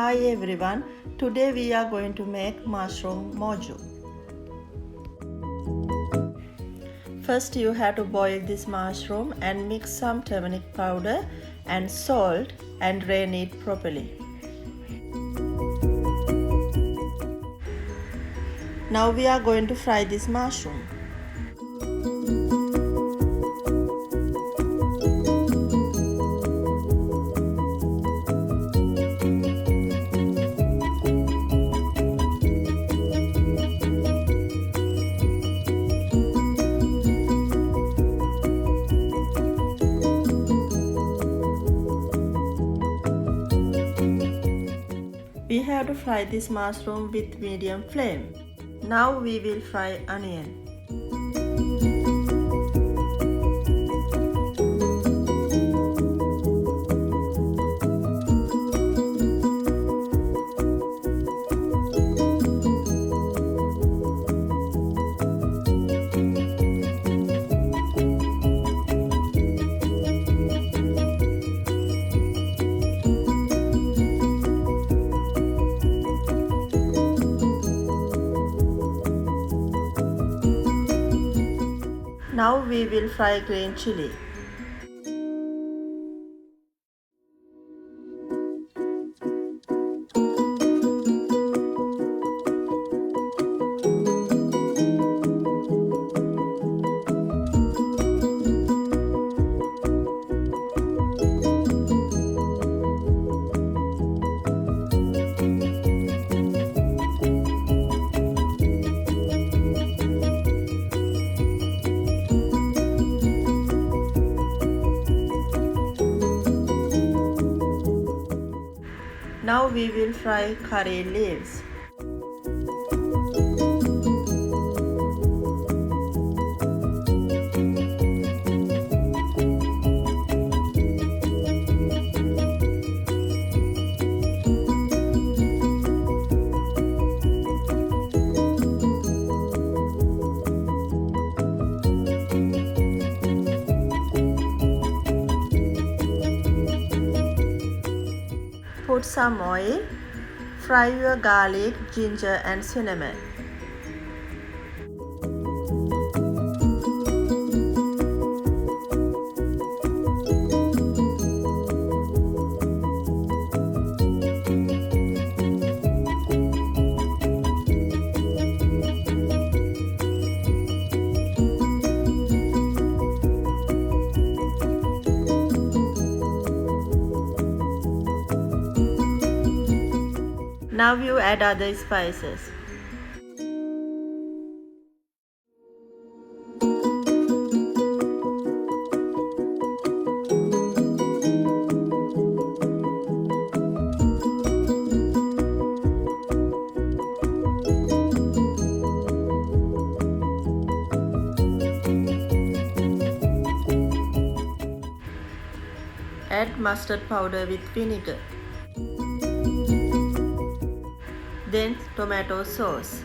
Hi everyone, today we are going to make mushroom moju. First you have to boil this mushroom and mix some turmeric powder and salt and drain it properly. Now we are going to fry this mushroom. We have to fry this mushroom with medium flame. Now we will fry onion. Now we will fry green chili. Now we will fry curry leaves. Put some oil. Fry your garlic, ginger and cinnamon. Now you add other spices. Add mustard powder with vinegar. Then tomato sauce.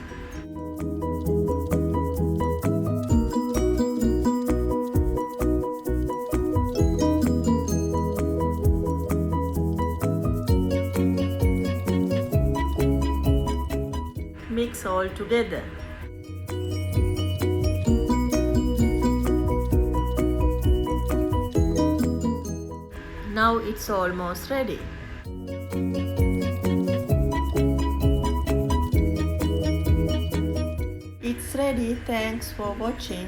Mix all together. Now it's almost ready. It's ready. Thanks for watching.